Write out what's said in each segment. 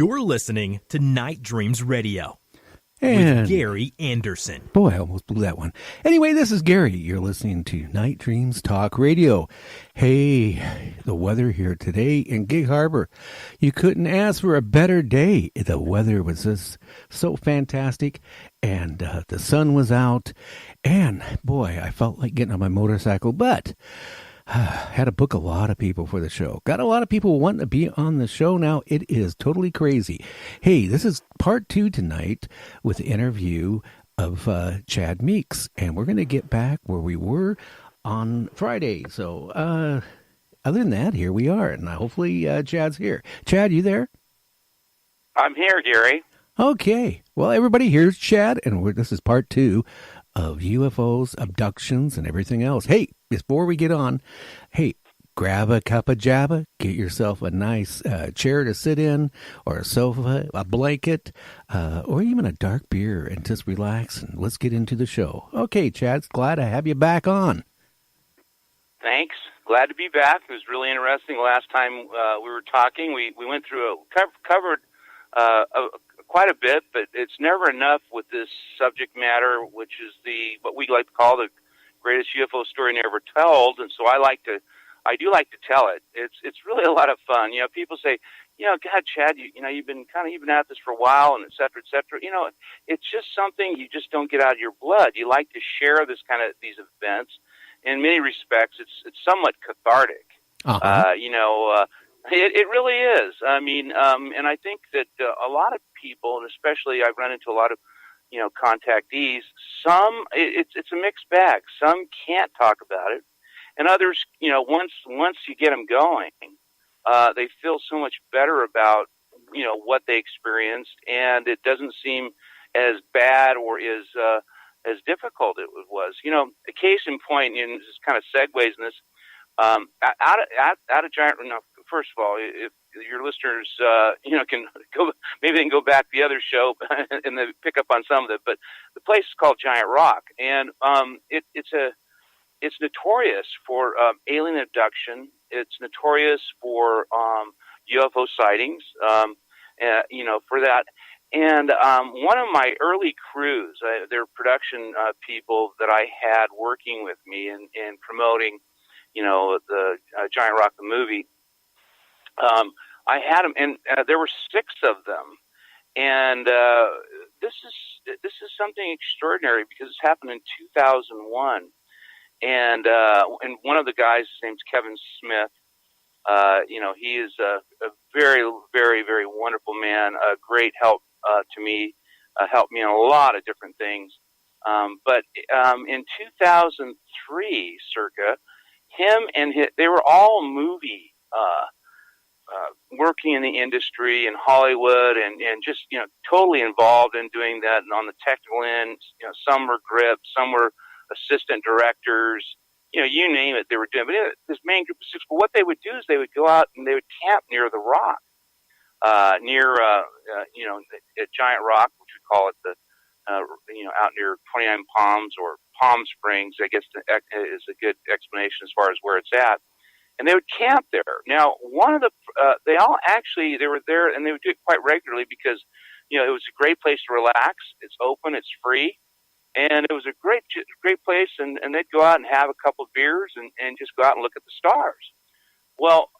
You're listening to Night Dreams Radio And with Gary Anderson. Boy, I almost blew that one. Anyway, this is Gary. You're listening to Night Dreams Talk Radio. Hey, the weather here today in Gig Harbor. You couldn't ask for a better day. The weather was just so fantastic, and the sun was out. And boy, I felt like getting on my motorcycle, but had to book a lot of people for the show. Got a lot of people wanting to be on the show now. It is totally crazy. Hey, this is part 2 tonight with the interview of Chad Meeks, and we're going to get back where we were on Friday. So other than that, here we are, and hopefully Chad's here. Chad, you there? I'm here, Gary. Okay. Well, everybody, here's Chad, and this is part 2 of UFOs, abductions, and everything else. Hey, before we get on, hey, grab a cup of jabba, get yourself a nice chair to sit in, or a sofa, a blanket, or even a dark beer, and just relax, and let's get into the show. Okay, Chad, glad to have you back on. Thanks. Glad to be back. It was really interesting. Last time we were talking, we went through covered quite a bit, but it's never enough with this subject matter, which is what we like to call the greatest UFO story never told. And so I do like to tell it. It's really a lot of fun. You know, people say, God, Chad, you've been at this for a while, and et cetera, et cetera. It's just something you just don't get out of your blood. You like to share these events. In many respects, it's somewhat cathartic. Uh-huh. It really is. I mean, and I think that a lot of people, and especially I've run into a lot of, contactees, it's a mixed bag. Some can't talk about it, and others, once you get them going, they feel so much better about, what they experienced, and it doesn't seem as bad or as difficult it was. A case in point, and this kind of segues in this, out of Giant. No, first of all, if your listeners, can go, maybe they can go back to the other show and then pick up on some of it. But the place is called Giant Rock, and it's notorious for alien abduction. It's notorious for UFO sightings. For that. And one of my early crews, their production people that I had working with me in promoting, the Giant Rock the movie. I had them, and there were 6 of them. And this is something extraordinary because it's happened in 2001. And one of the guys, his name's Kevin Smith. He is a very, very, very wonderful man. A great help to me, helped me on a lot of different things. But in 2003, circa, him and they were all movie working in the industry in Hollywood, and just totally involved in doing that. And on the technical end, some were grip, some were assistant directors. You name it, they were doing. But this main group of 6. But what they would do is they would go out and they would camp near the rock, at Giant Rock, which we call it out near 29 Palms or Palm Springs, I guess is a good explanation as far as where it's at. And they would camp there. Now, they were there, and they would do it quite regularly because, it was a great place to relax. It's open, it's free. And it was a great place, and they'd go out and have a couple of beers and just go out and look at the stars. Well,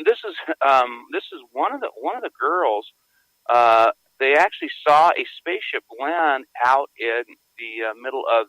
this is one of the girls. They actually saw a spaceship land out in the middle of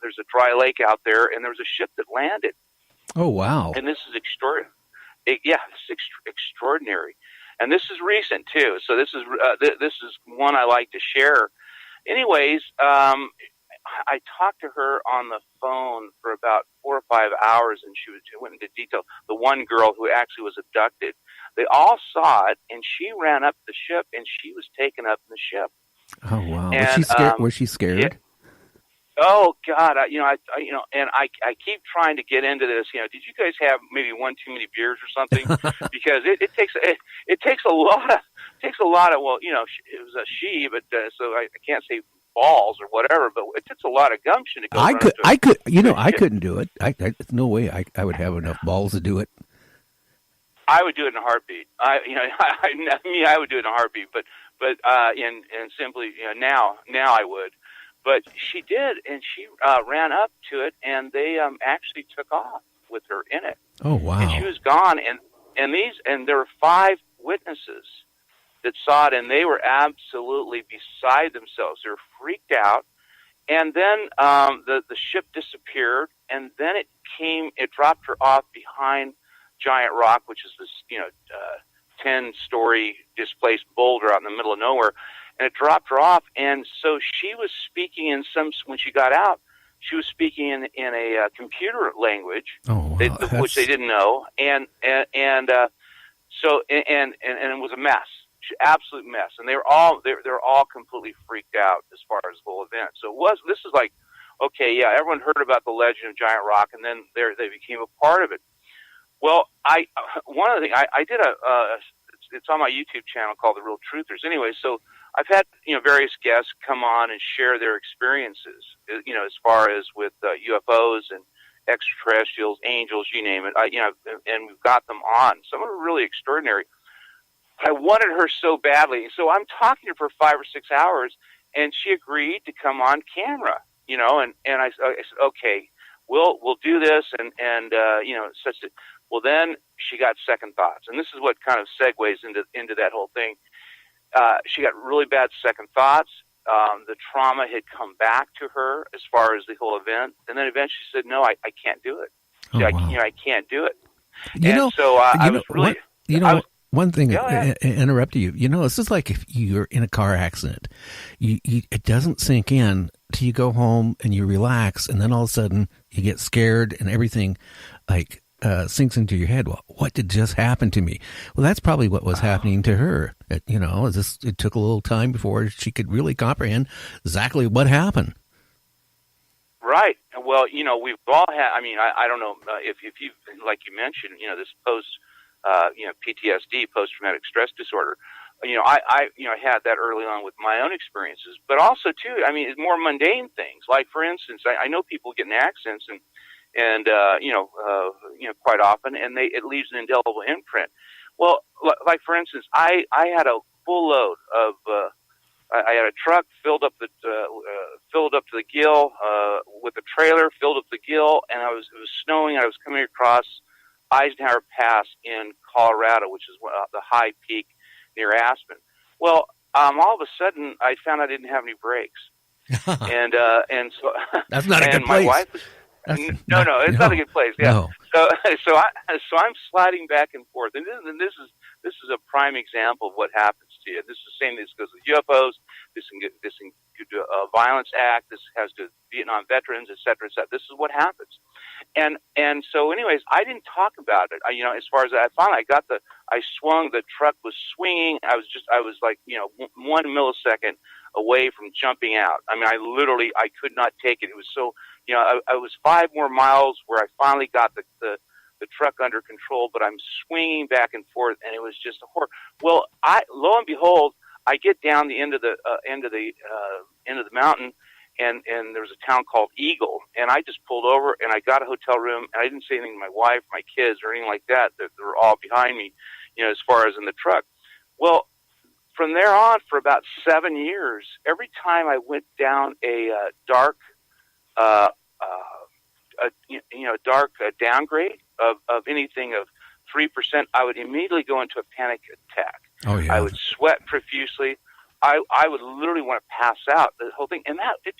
there's a dry lake out there, and there was a ship that landed. Oh, wow. And this is extraordinary. Extraordinary. And this is recent too. So this is one I like to share. Anyways, I talked to her on the phone for about 4 or 5 hours, and she went into detail. The one girl who actually was abducted, they all saw it, and she ran up the ship, and she was taken up in the ship. Oh, wow. And, was she scared? Was she scared? Yeah. Oh God! I keep trying to get into this. Did you guys have maybe one too many beers or something? Because it takes a lot of well, it was a she, but so I can't say balls or whatever, but it takes a lot of gumption to go. I couldn't do it. There's no way I would have enough balls to do it. I would do it in a heartbeat. I would do it in a heartbeat. But and simply, now I would. But she did, and she ran up to it, and they actually took off with her in it. Oh, wow. And she was gone, and there were 5 witnesses that saw it, and they were absolutely beside themselves. They were freaked out. And then the ship disappeared, and then it dropped her off behind Giant Rock, which is this 10-story displaced boulder out in the middle of nowhere, and it dropped her off. And so she was speaking when she got out, she was speaking in a computer language, which they didn't know, and it was a mess. Absolute mess, and they're all completely freaked out as far as the whole event. So this is like, okay, yeah, everyone heard about the legend of Giant Rock, and then they became a part of it. Well, one of the things I did it's on my YouTube channel called The Real Truthers. Anyway, so I've had various guests come on and share their experiences, as far as with UFOs and extraterrestrials, angels, you name it. And we've got them on. Some are really extraordinary. I wanted her so badly, so I'm talking to her for 5 or 6 hours, and she agreed to come on camera. And I said, okay, we'll do this, and such that. Well, then she got second thoughts, and this is what kind of segues into that whole thing. She got really bad second thoughts. The trauma had come back to her as far as the whole event, and then eventually she said, "No, I can't do it. I can't do it." I was really, one thing, interrupt you. This is like if you're in a car accident. It doesn't sink in till you go home and you relax, and then all of a sudden you get scared and everything sinks into your head. Well, what did just happen to me? Well, that's probably what was happening to her. It took a little time before she could really comprehend exactly what happened. Right. Well, we've all had. I mean, I don't know if you, like you mentioned, this PTSD, post-traumatic stress disorder. I had that early on with my own experiences, but also too, I mean, it's more mundane things. Like, for instance, I know people get in accidents and quite often, and it leaves an indelible imprint. Well, like for instance, I had a full load of, I had a truck filled up to the gill, with a trailer filled up to the gill, and it was snowing, and I was coming across Eisenhower Pass in Colorado, which is the high peak near Aspen. Well, all of a sudden, I found I didn't have any brakes, and so that's not a good place. My wife was, it's not a good place. Yeah. No. So I'm sliding back and forth, and this is a prime example of what happens to you. This is the same. This goes with UFOs. This can do a violence act. This has to Vietnam veterans, et cetera, et cetera. This is what happens. And so, anyways, I didn't talk about it. As far as I swung. The truck was swinging. I was like 1 millisecond away from jumping out. I mean, I could not take it. It was so. I was 5 more miles where I finally got the truck under control, but I'm swinging back and forth, and it was just a horror. Well, lo and behold, I get down the end of the mountain, and there was a town called Eagle, and I just pulled over, and I got a hotel room, and I didn't say anything to my wife, my kids, or anything like that. They were all behind me, as far as in the truck. Well, from there on, for about 7 years, every time I went down a dark downgrade of anything of 3%, I would immediately go into a panic attack. Oh, yeah. I would sweat profusely. I would literally want to pass out, the whole thing. And it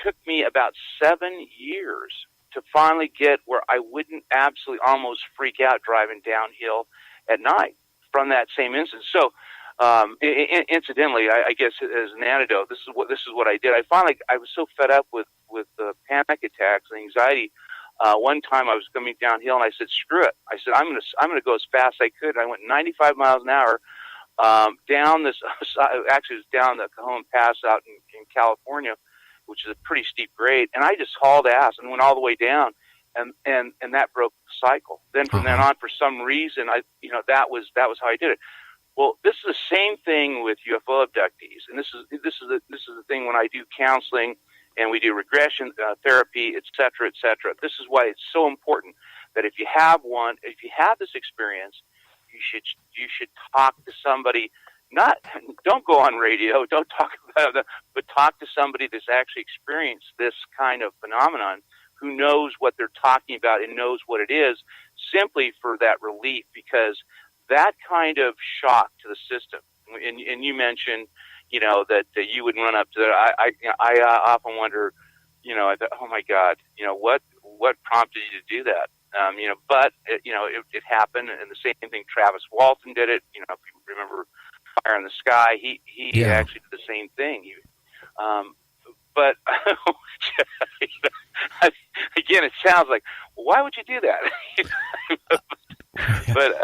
took me about 7 years to finally get where I wouldn't absolutely almost freak out driving downhill at night from that same instance. So, incidentally, I guess as an antidote, this is what I did. I was so fed up with panic attacks and anxiety. One time I was coming downhill, and I said, "Screw it!" I said, "I'm gonna go as fast as I could." And I went 95 miles an hour down this. Actually, it was down the Cajon Pass out in California, which is a pretty steep grade. And I just hauled ass and went all the way down, and that broke the cycle. Then from then on, for some reason, that was how I did it. Well, this is the same thing with UFO abductees, and this is the thing when I do counseling and we do regression therapy, et cetera, et cetera. This is why it's so important that if you have this experience, you should talk to somebody. Don't go on radio, don't talk about it, but talk to somebody that's actually experienced this kind of phenomenon, who knows what they're talking about and knows what it is, simply for that relief, because that kind of shock to the system. And you mentioned, that you would run up to that. I often wonder, I thought, oh my God, what prompted you to do that? But it happened, and the same thing. Travis Walton did it. If you remember Fire in the Sky, he actually did the same thing. But again, it sounds like, well, why would you do that? But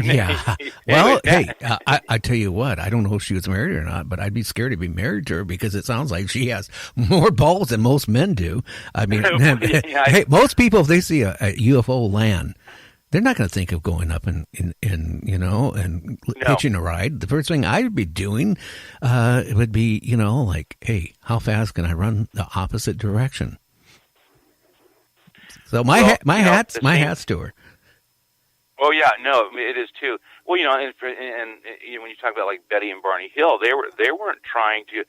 yeah. Well, hey, I tell you what, I don't know if she was married or not, but I'd be scared to be married to her, because it sounds like she has more balls than most men do. I mean, hey, most people, if they see a UFO land, they're not going to think of going up and hitching a ride. The first thing I'd be doing would be, like, hey, how fast can I run the opposite direction? So my hat's to her. Oh yeah, no, it is too. Well, and when you talk about like Betty and Barney Hill, they weren't trying to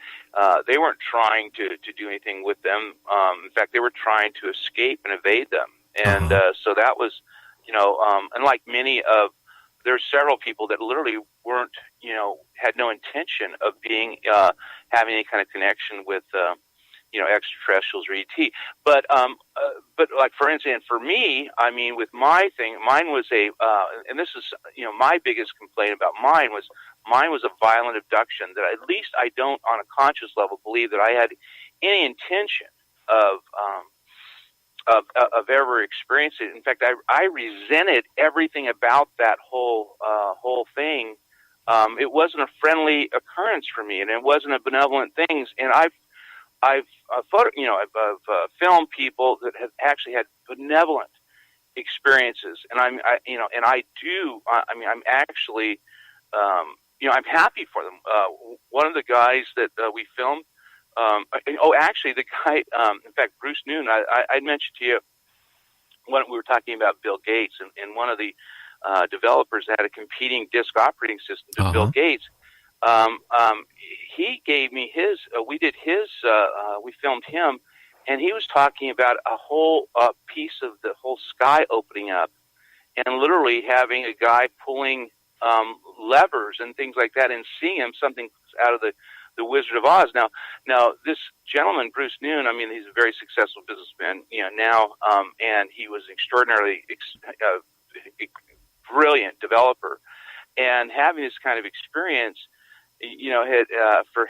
do anything with them. In fact, they were trying to escape and evade them, and so that was, and like there's several people that literally weren't, had no intention of having any kind of connection with extraterrestrials or ET. But like, for instance, for me, I mean, with my thing, mine was and this is, my biggest complaint about mine was a violent abduction that at least I don't, on a conscious level, believe that I had any intention of ever experiencing it. In fact, I resented everything about that whole thing. It wasn't a friendly occurrence for me, and it wasn't a benevolent thing. And I've filmed people that have actually had benevolent experiences, and I'm actually, I'm happy for them. One of the guys that we filmed, actually the guy, in fact, Bruce Noon, I mentioned to you when we were talking about Bill Gates, and one of the developers that had a competing disk operating system to Bill Gates. He gave me his, we filmed him, and he was talking about a whole piece of the whole sky opening up, and literally having a guy pulling levers and things like that, and seeing something out of the Wizard of Oz. Now this gentleman, Bruce Noon, I mean, he's a very successful businessman, now, and he was an extraordinarily brilliant developer, and having this kind of experience, for